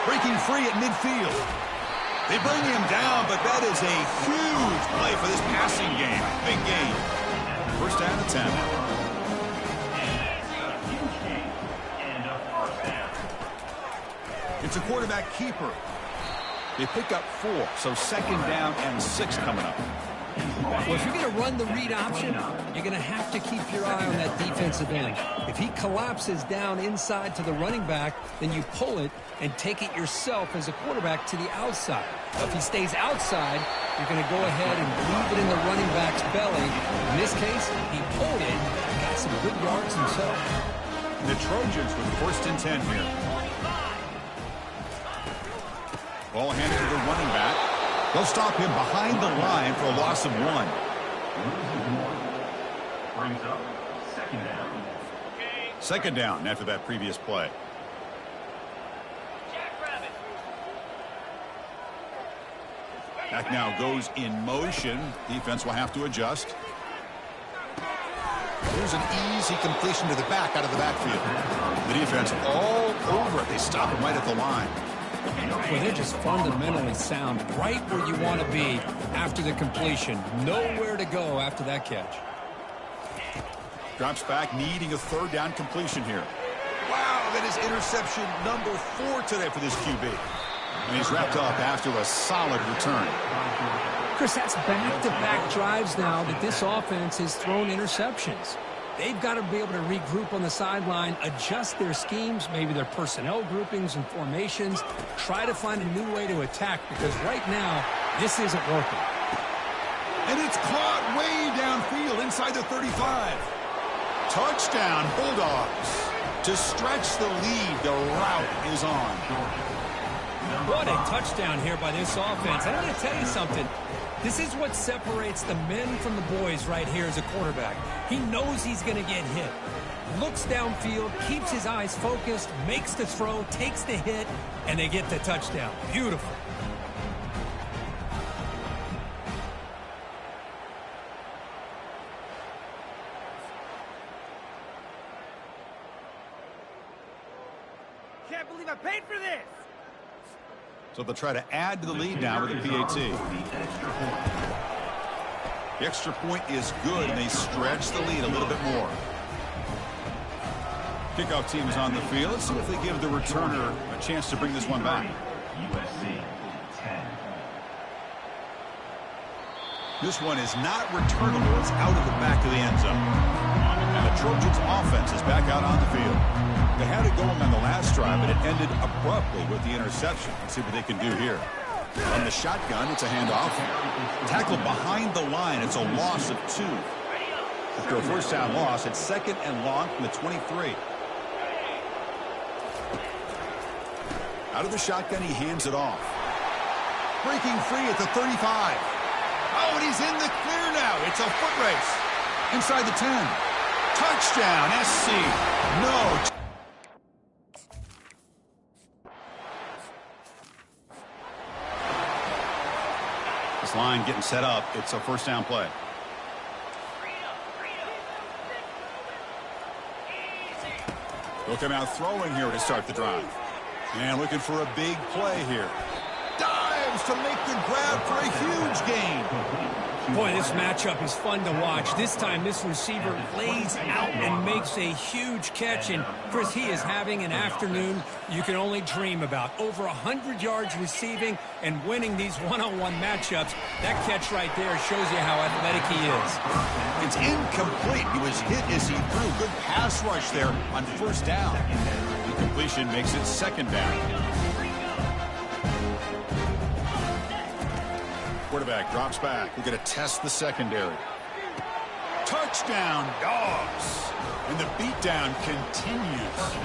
Breaking free at midfield. They bring him down, but that is a huge play for this passing game. Big gain. 1st down and 10. It's a quarterback keeper. They pick up 4, so 2nd down and 6 coming up.
Well, if you're going to run the read option, you're going to have to keep your eye on that defensive end. If he collapses down inside to the running back, then you pull it and take it yourself as a quarterback to the outside. If he stays outside, you're going to go ahead and leave it in the running back's belly. In this case, he pulled it, got some good yards himself.
The Trojans with 1st and 10 here. Ball handed to the running back. They'll stop him behind the line for a loss of 1.
Brings up 2nd down.
2nd down after that previous play. Back now goes in motion. Defense will have to adjust. Here's an easy completion to the back out of the backfield. The defense all over it. They stop him right at the line.
Well, they're just fundamentally sound, right where you want to be after the completion. Nowhere to go after that catch.
Drops back, needing a third down completion here. Wow, that is interception number 4 today for this QB. And he's wrapped up after a solid return.
Chris, that's back-to-back drives now that this offense has thrown interceptions. They've got to be able to regroup on the sideline, adjust their schemes, maybe their personnel groupings and formations, try to find a new way to attack, because right now, this isn't working.
And it's caught way downfield inside the 35. Touchdown, Bulldogs. To stretch the lead, the route is on.
What a touchdown here by this offense. I'm going to tell you something. This is what separates the men from the boys right here as a quarterback. He knows he's going to get hit. Looks downfield, keeps his eyes focused, makes the throw, takes the hit, and they get the touchdown. Beautiful.
Can't believe I paid for this!
So they'll try to add to the lead now with a PAT. The extra point is good, and they stretch the lead a little bit more. Kickoff team is on the field. Let's see if they give the returner a chance to bring this one back.
USC 10.
This one is not returnable. It's out of the back of the end zone. And the Trojans offense is back out on the field. They had it going on the last drive, but it ended abruptly with the interception. Let's see what they can do here. From the shotgun, it's a handoff. Tackled behind the line. It's a loss of 2. After a first down loss, it's 2nd and long from the 23. Out of the shotgun, he hands it off. Breaking free at the 35. Oh, and he's in the clear now. It's a foot race. Inside the 10. Touchdown, SC. No. This line getting set up. It's a first down play. They'll come out throwing here to start the drive. And looking for a big play here. Dives to make the grab for a huge gain.
Boy, this matchup is fun to watch. This time, this receiver lays out and makes a huge catch. And, Chris, he is having an afternoon you can only dream about. Over 100 yards receiving and winning these one-on-one matchups. That catch right there shows you how athletic he is.
It's incomplete. He was hit as he threw. Good pass rush there on first down. The completion makes it 2nd down. Quarterback drops back. We're going to test the secondary. Touchdown, Dogs. And the beatdown continues.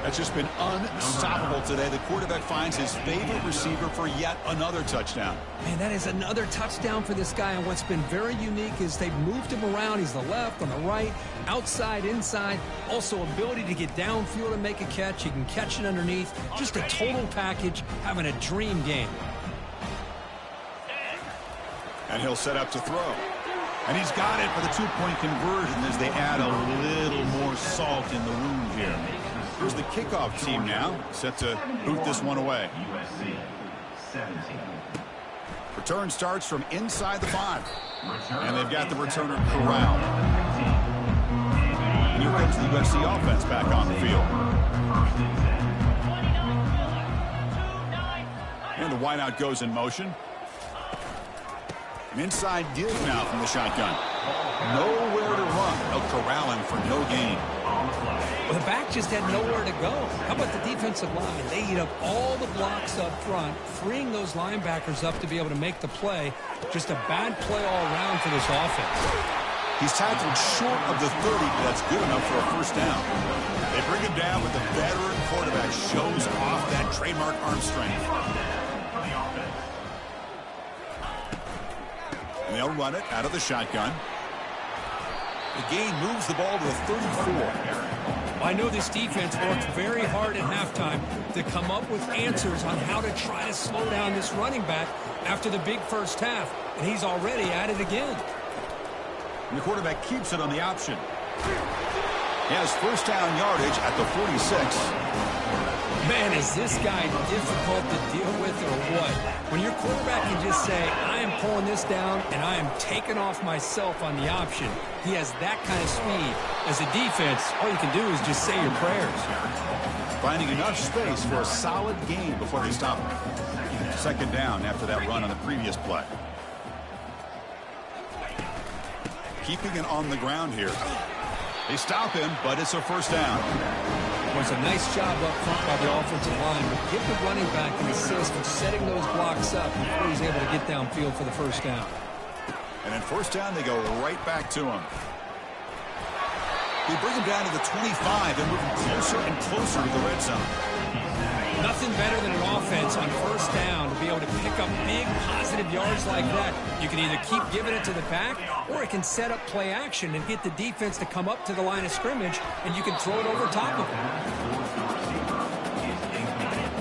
That's just been unstoppable today. The quarterback finds his favorite receiver for yet another touchdown.
Man, that is another touchdown for this guy. And what's been very unique is they've moved him around. He's the left, on the right, outside, inside. Also ability to get downfield and make a catch. He can catch it underneath. Just a total package, having a dream game.
And he'll set up to throw. And he's got it for the 2-point conversion as they add a little more salt in the wound here. Here's the kickoff team now, set to boot this one away.
USC 17.
Return starts from inside the 5. And they've got the returner corralled. And here comes the USC offense back on the field. And the wideout goes in motion. An inside give now from the shotgun. Nowhere to run. They'll corral him for no gain.
Well, the back just had nowhere to go. How about the defensive line? They eat up all the blocks up front, freeing those linebackers up to be able to make the play. Just a bad play all around for this offense.
He's tackled short of the 30, but that's good enough for a first down. They bring him down, but the veteran quarterback shows off that trademark arm strength. And they'll run it out of the shotgun. The gain moves the ball to the 34.
I know this defense worked very hard at halftime to come up with answers on how to try to slow down this running back after the big first half. And he's already at it again.
And the quarterback keeps it on the option. He has first down yardage at the 46.
Man, is this guy difficult to deal with or what? When your quarterback can just say, I am pulling this down and I am taking off myself on the option. He has that kind of speed. As a defense, all you can do is just say your prayers.
Finding enough space for a solid gain before they stop him. Second down after that run on the previous play. Keeping it on the ground here. They stop him, but it's a first down.
Well, it's a nice job up front by the offensive line, but give the running back an assist for setting those blocks up before he's able to get downfield for the first down.
And then first down, they go right back to him. They bring him down to the 25 and move him closer and closer to the red zone.
Nothing better than an offense on first down to be able to pick up big positive yards like that. You can either keep giving it to the back, or it can set up play action and get the defense to come up to the line of scrimmage, and you can throw it over top of them.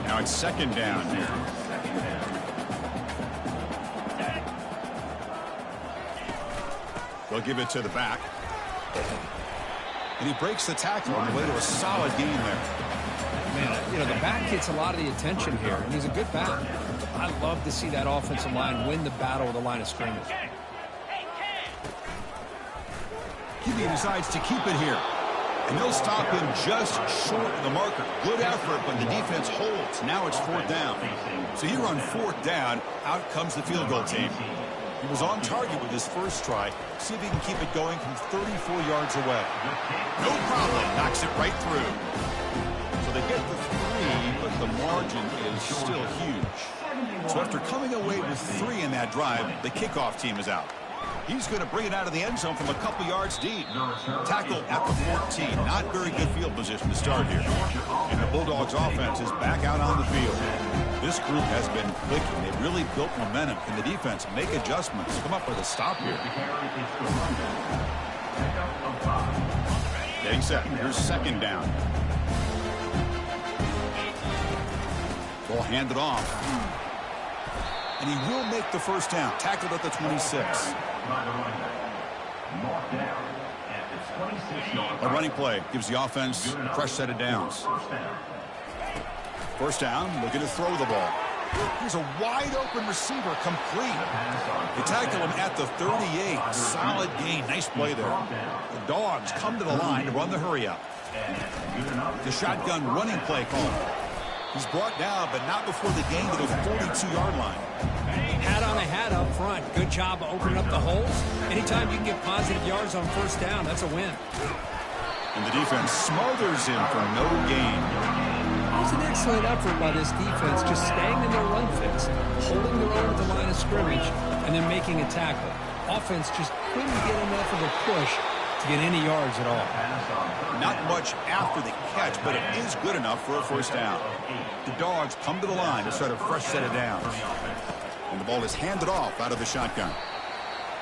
Now it's second down here. They'll give it to the back. And he breaks the tackle on the way to a solid gain there.
Man, you know, the back gets a lot of the attention here, and he's a good back. I love to see that offensive line win the battle with the line of scrimmage.
QB decides to keep it here. And they'll stop him just short of the marker. Good effort, but the defense holds. Now it's fourth down. So here on fourth down, out comes the field goal team. He was on target with his first try. See if he can keep it going from 34 yards away. No problem. Knocks it right through. So they get the 3, but the margin is still huge. So after coming away with 3 in that drive, the kickoff team is out. He's going to bring it out of the end zone from a couple yards deep. Tackle at the 14. Not very good field position to start here. And the Bulldogs offense is back out on the field. This group has been clicking. They've really built momentum. Can the defense make adjustments? Come up with a stop here. Getting set. Here's second down. Ball handed off. And he will make the first down. Tackled at the 26. A running play gives the offense a fresh set of downs. First down, looking to throw the ball. Here's a wide open receiver, complete. They tackle him at the 38. Solid gain. Nice play there. The Dogs come to the line to run the hurry up. The shotgun running play call. He's brought down, but not before the gain to the 42-yard line.
Hat on a hat up front. Good job of opening up the holes. Anytime you can get positive yards on first down, that's a win.
And the defense smothers him for no gain.
It was an excellent effort by this defense, just staying in their run fix, holding their own at the line of scrimmage, and then making a tackle. Offense just couldn't get enough of a push to get any yards at all.
Not much after the catch, but it is good enough for a first down. The Dogs come to the line to start a fresh set of downs. And the ball is handed off out of the shotgun.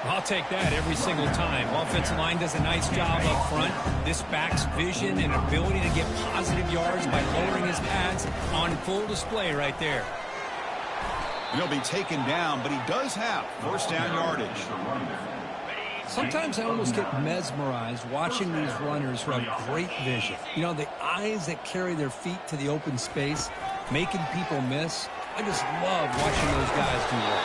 I'll take that every single time. Offensive line does a nice job up front. This back's vision and ability to get positive yards by lowering his pads on full display right there.
And he'll be taken down, but he does have first down yardage.
Sometimes I almost get mesmerized watching these runners who have great vision. You know, the eyes that carry their feet to the open space, making people miss. I just love watching those guys do well.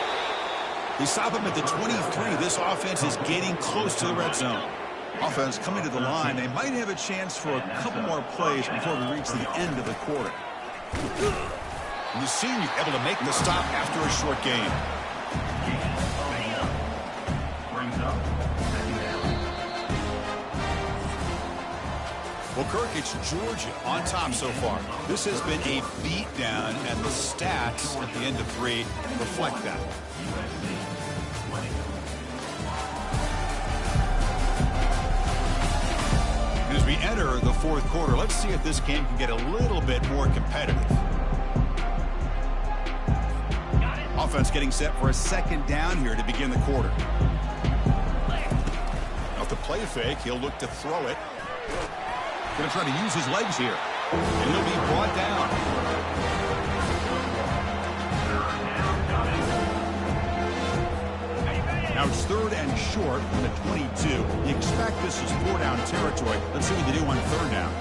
They stop him at the 23. This offense is getting close to the red zone. Offense coming to the line. They might have a chance for a couple more plays before we reach the end of the quarter. And the senior able to make the stop after a short game. Well, Kirk, it's Georgia on top so far. This has been a beatdown, and the stats at the end of 3 reflect that. As we enter the fourth quarter, let's see if this game can get a little bit more competitive. Offense getting set for a second down here to begin the quarter. Off the play fake, he'll look to throw it. Going to try to use his legs here. And he'll be brought down. Now It's 3rd and short from the 22. You expect this is 4-down territory. Let's see what they do on 3rd down.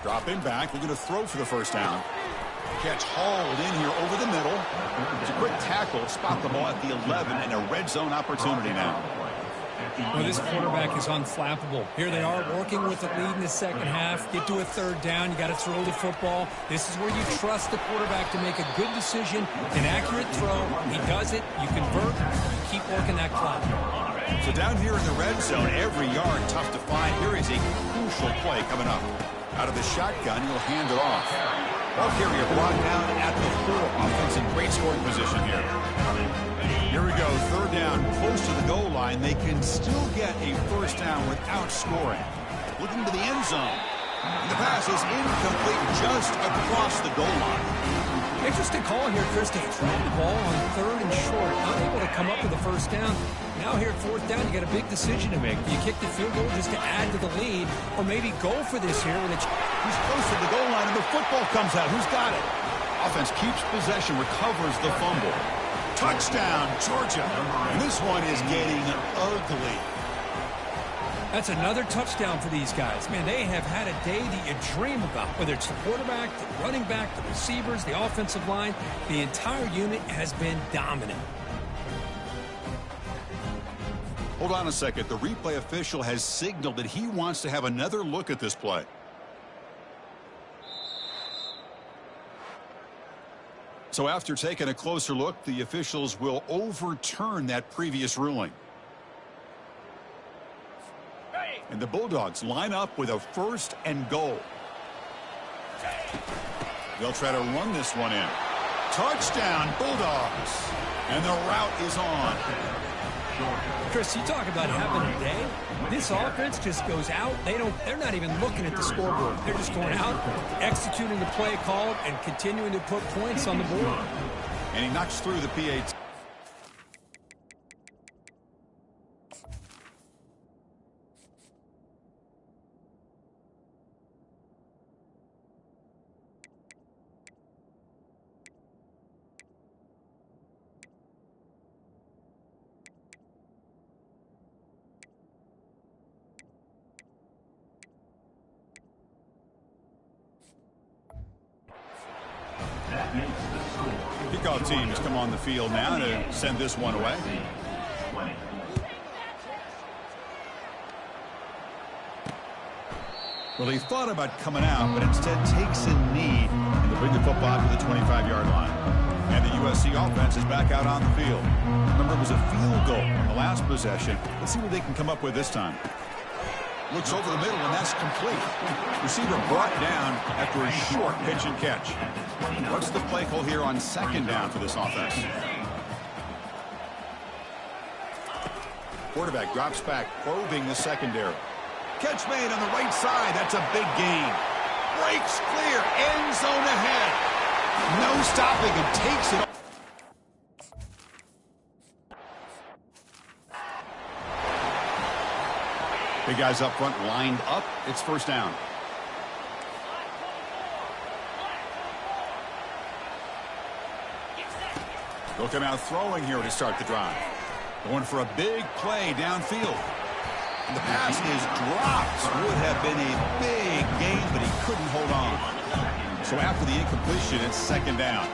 Dropping back. We're going to throw for the 1st down. Catch hauled in here over the middle. It's a quick tackle. Spot the ball at the 11 and a red zone opportunity now.
Well, this quarterback is unflappable. Here they are working with the lead in the second half. Get to a 3rd down. You got to throw the football. This is where you trust the quarterback to make a good decision, an accurate throw. He does it. You convert. You keep working that clock.
So down here in the red zone, every yard tough to find. Here is a crucial play coming up. Out of the shotgun, he'll hand it off. Ball carrier brought down at the 4. Offense in great scoring position here. Here we go, 3rd down, close to the goal line. They can still get a 1st down without scoring. Looking to the end zone. The pass is incomplete just across the goal line.
Interesting call here, Chris. They throw the ball on 3rd and short. Not able to come up with a 1st down. Now here at 4th down, you got a big decision to make. Do you kick the field goal just to add to the lead, or maybe go for this here when it's...
He's close to the goal line, and the football comes out. Who's got it? Offense keeps possession, recovers the fumble. Touchdown, Georgia. And this one is getting ugly.
That's another touchdown for these guys. Man, they have had a day that you dream about. Whether it's the quarterback, the running back, the receivers, the offensive line, the entire unit has been dominant.
Hold on a second. The replay official has signaled that he wants to have another look at this play. So after taking a closer look, the officials will overturn that previous ruling. And the Bulldogs line up with a 1st and goal. They'll try to run this one in. Touchdown, Bulldogs. And the route is on.
Chris, you talk about having a day. This offense just goes out. They're not even looking at the scoreboard. They're just going out, executing the play called, and continuing to put points on the board.
And he knocks through the PAT. Kickoff team has come on the field now to send this one away. Well, he thought about coming out, but instead takes a knee and they bring the football to the 25-yard line. And the USC offense is back out on the field. Remember, it was a field goal on the last possession. Let's see what they can come up with this time. Looks over the middle, and that's complete. Receiver brought down after a short pitch and catch. What's the play call here on 2nd down for this offense? Quarterback drops back, probing the secondary. Catch made on the right side. That's a big gain. Breaks clear. End zone ahead. No stopping him. Takes it. Big guys up front lined up. It's 1st down. They'll come out throwing here to start the drive. Going for a big play downfield. And the pass is dropped. Would have been a big gain, but he couldn't hold on. So after the incompletion, it's 2nd down.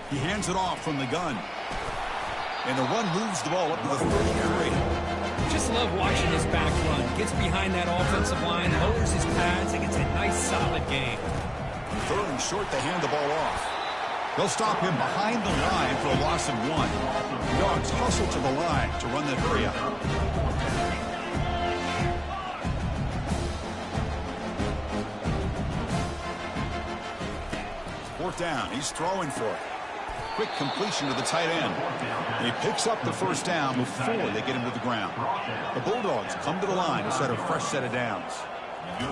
He hands it off from the gun. And the run moves the ball up to the 33.
Just love watching his back run. Gets behind that offensive line, lowers his pads, and gets a nice solid gain.
3rd and short, they hand the ball off. They'll stop him behind the line for a loss of 1. The Dogs hustle to the line to run that free out. 4th down. He's throwing for it. Quick completion to the tight end. And he picks up the 1st down before they get him to the ground. The Bulldogs come to the line to set a fresh set of downs.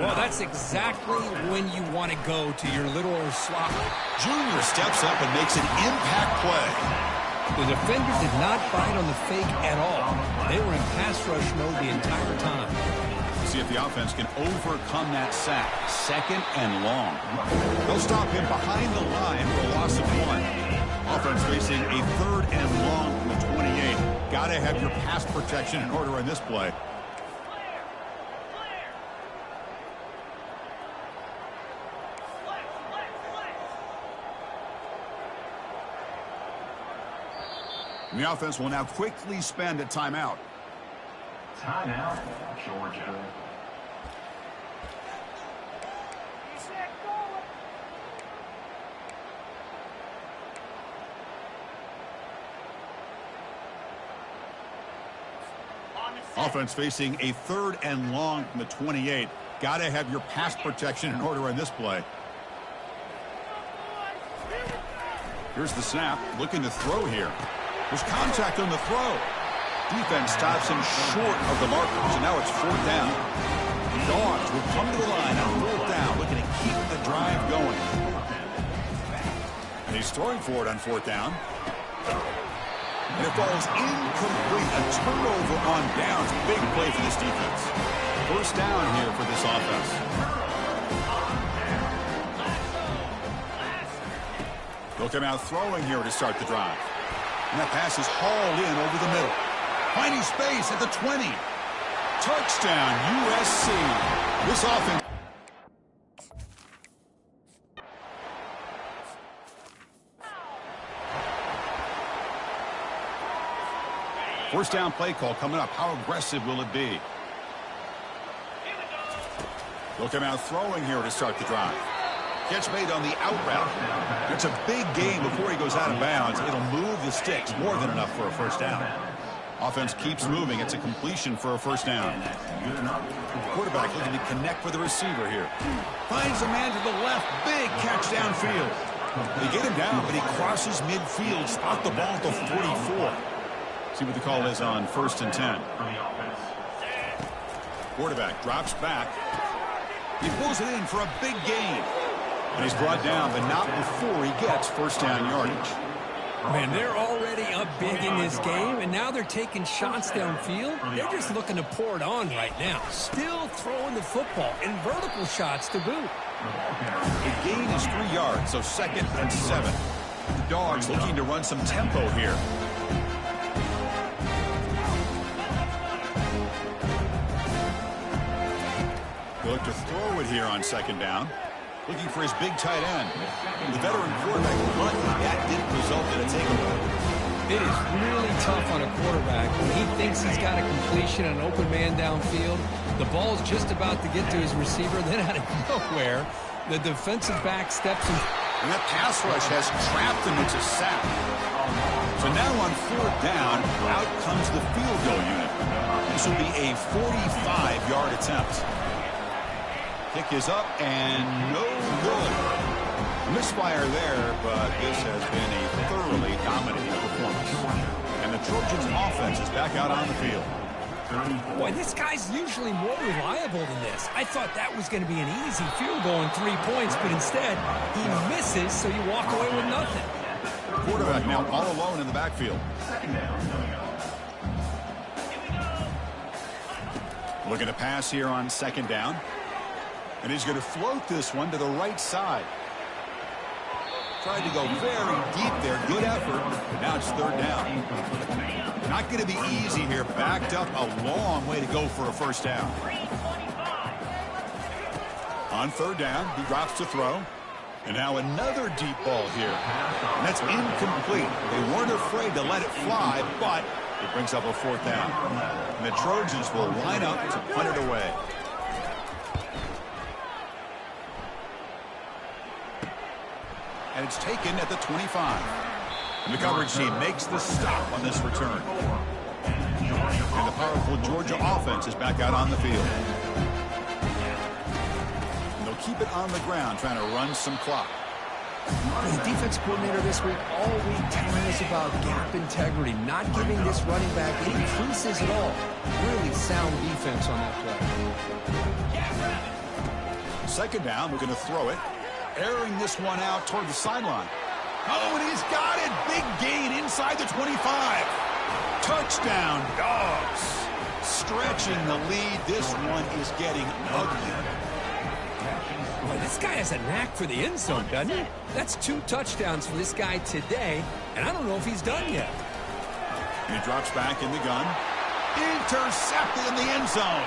Well, that's exactly when you want to go to your little slot.
Junior steps up and makes an impact play.
The defender did not bite on the fake at all. They were in pass rush mode the entire time.
See if the offense can overcome that sack. 2nd and long. They'll stop him behind the line for a loss of 1. Offense facing a 3rd and long from the 28. Got to have your pass protection in order in this play. And the offense will now quickly spend a timeout.
Timeout, Georgia.
Offense facing a 3rd and long from the 28. Got to have your pass protection in order in this play. Here's the snap. Looking to throw here. There's contact on the throw. Defense stops him short of the markers, and now it's 4th down. Dogs will come to the line on 4th down, looking to keep the drive going. And he's throwing for it on 4th down. And it falls incomplete. A turnover on downs. Big play for this defense. 1st down here for this offense. They'll come out throwing here to start the drive. And that pass is hauled in over the middle. Finding space at the 20. Touchdown, USC. This offense. First down play call coming up. How aggressive will it be? They'll come out throwing here to start the drive. Catch made on the out route. It's a big gain before he goes out of bounds. It'll move the sticks more than enough for a 1st down. Offense keeps moving. It's a completion for a 1st down. Quarterback looking to connect with the receiver here. Finds a man to the left. Big catch downfield. They get him down, but he crosses midfield. Spot the ball at the 44. See what the call is on 1st and 10. Quarterback drops back. He pulls it in for a big gain. And he's brought down, but not before he gets 1st down yardage.
Man, they're already up big in this game, and now they're taking shots downfield. They're just looking to pour it on right now. Still throwing the football, and vertical shots to boot.
The gain is 3 yards, so 2nd and 7. The Dogs looking to run some tempo here. They look to throw it here on 2nd down. Looking for his big tight end. The veteran quarterback punt, that didn't result in a takeaway.
It is really tough on a quarterback when he thinks he's got a completion and an open man downfield. The ball's just about to get to his receiver, then out of nowhere, the defensive back steps in.
And that pass rush has trapped him into sack. So now on 4th down, out comes the field goal unit. This will be a 45-yard attempt. Kick is up and no good. Misfire there, but this has been a thoroughly dominating performance. And the Trojans offense is back out on the field.
Boy, this guy's usually more reliable than this. I thought that was going to be an easy field goal and 3 points, but instead he misses, so you walk away with nothing.
Quarterback now all alone in the backfield. Looking to pass here on 2nd down. And he's going to float this one to the right side. Tried to go very deep there. Good effort. But now it's 3rd down. Not going to be easy here. Backed up a long way to go for a 1st down. On 3rd down, he drops to throw. And now another deep ball here. And that's incomplete. They weren't afraid to let it fly, but it brings up a 4th down. And the Trojans will line up to punt it away. And it's taken at the 25. And the coverage team makes the stop on this return. And the powerful Georgia offense is back out on the field. And they'll keep it on the ground, trying to run some clock.
The defense coordinator this week all week telling us about gap integrity, not giving this running back any creases at all. Really sound defense on that play.
2nd down, we're going to throw it. Airing this one out toward the sideline. Oh, and he's got it. Big gain inside the 25. Touchdown, Dogs. Stretching the lead. This one is getting ugly.
Boy, this guy has a knack for the end zone, doesn't he? That's 2 touchdowns for this guy today, and I don't know if he's done yet.
And he drops back in the gun. Intercepted in the end zone.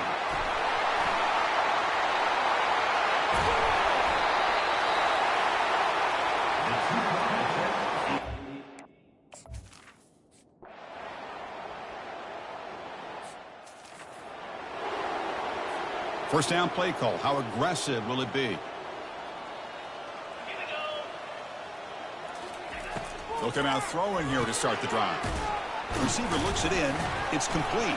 First down play call. How aggressive will it be? They'll come out throwing here to start the drive. The receiver looks it in. It's complete.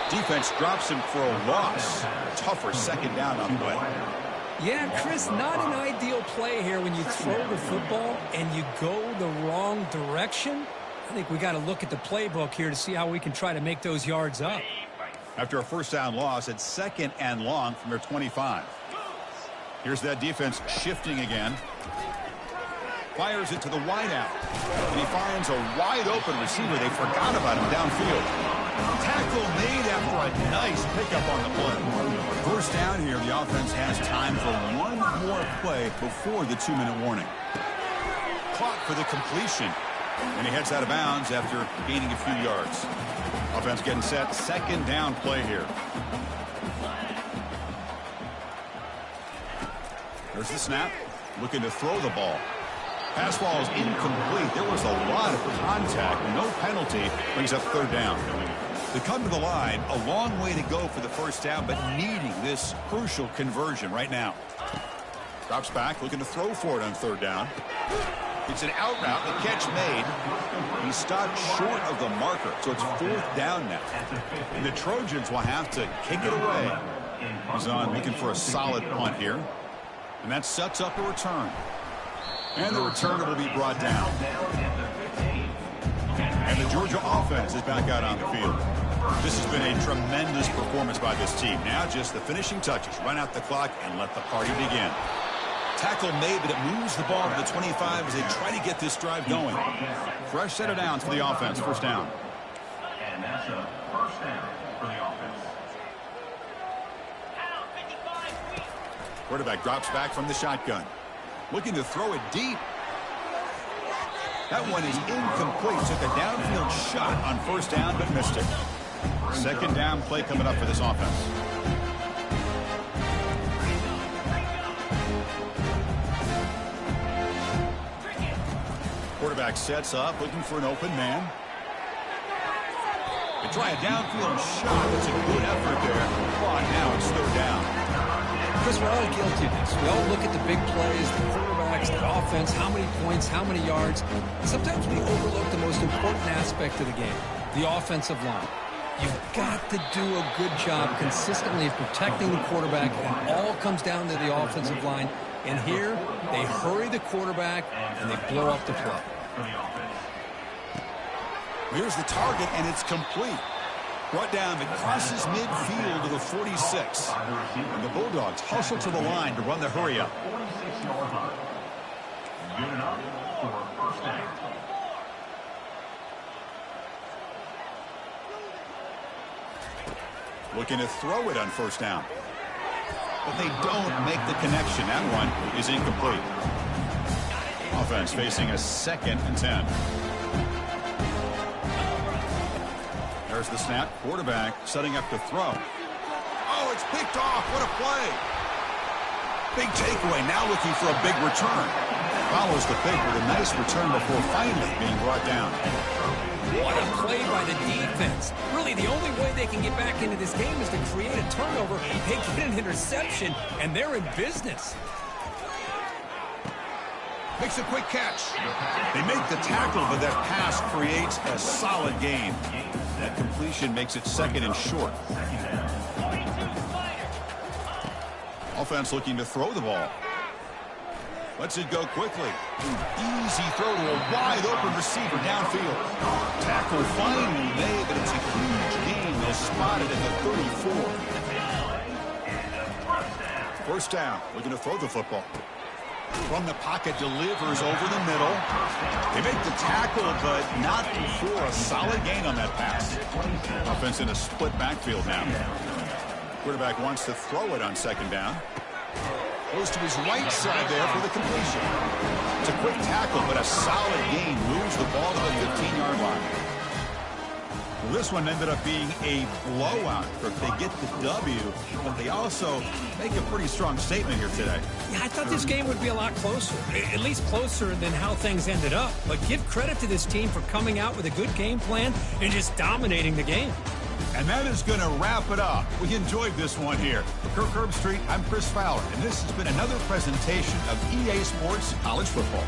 Defense drops him for a loss. Tougher second down on the way.
Yeah, Chris, not an ideal play here when you throw the football and you go the wrong direction. I think we got to look at the playbook here to see how we can try to make those yards up.
After a first down loss, it's 2nd and long from their 25. Here's that defense shifting again. Fires it to the wideout. And he finds a wide open receiver. They forgot about him downfield. Tackle made after a nice pickup on the play. First down here, the offense has time for one more play before the 2-minute warning. Clock for the completion. And he heads out of bounds after gaining a few yards. Offense getting set. 2nd down play here. There's the snap. Looking to throw the ball. Pass ball is incomplete. There was a lot of contact. No penalty. Brings up 3rd down. They come to the line. A long way to go for the first down, but needing this crucial conversion right now. Drops back. Looking to throw for it on 3rd down. It's an out route. The catch made. He stopped short of the marker, so it's 4th down now. And the Trojans will have to kick it away. He's on looking for a solid punt here. And that sets up a return. And the returner will be brought down. And the Georgia offense is back out on the field. This has been a tremendous performance by this team. Now just the finishing touches. Run out the clock and let the party begin. Tackle made, but it moves the ball to the 25 as they try to get this drive going. Fresh set of downs for the offense. First down.
And that's a first down for the offense.
Quarterback drops back from the shotgun. Looking to throw it deep. That one is incomplete. Took a downfield shot on first down, but missed it. 2nd down play coming up for this offense. Quarterback sets up, looking for an open man. They try a downfield shot. It's a good effort there. But now it's 3rd down.
Chris, we're all guilty of this. We all look at the big plays, the quarterbacks, the offense, how many points, how many yards. Sometimes we overlook the most important aspect of the game, the offensive line. You've got to do a good job consistently of protecting the quarterback. It all comes down to the offensive line. And here, they hurry the quarterback, and they blow up the play.
Here's the target, and it's complete. Brought down, it crosses midfield to the 46. And the Bulldogs hustle to the line to run the hurry up.
Good enough for first down.
Looking to throw it on first down. But they don't make the connection. That one is incomplete. Offense facing a 2nd and 10. There's the snap. Quarterback setting up to throw. Oh, it's picked off. What a play. Big takeaway. Now looking for a big return. Follows the pick with a nice return before finally being brought down.
What a play by the defense. Really, the only way they can get back into this game is to create a turnover. They get an interception, and they're in business.
Makes a quick catch. They make the tackle, but that pass creates a solid gain. That completion makes it 2nd and short. Offense looking to throw the ball. Lets it go quickly. Easy throw to a wide open receiver downfield. Tackle finally made, but it's a huge gain. They'll spot it at the 34. First down. Looking to throw the football. From the pocket, delivers over the middle. They make the tackle, but not before a solid gain on that pass. Offense in a split backfield now. Quarterback wants to throw it on second down. Goes to his right side there for the completion. It's a quick tackle, but a solid gain moves the ball to the 15-yard line. Well, this one ended up being a blowout for if they get the W, but they also make a pretty strong statement here today.
Yeah, I thought this game would be a lot closer, at least closer than how things ended up. But give credit to this team for coming out with a good game plan and just dominating the game.
And that is going to wrap it up. We enjoyed this one here. For Kirk Herbstreit, I'm Chris Fowler, and this has been another presentation of EA Sports College Football.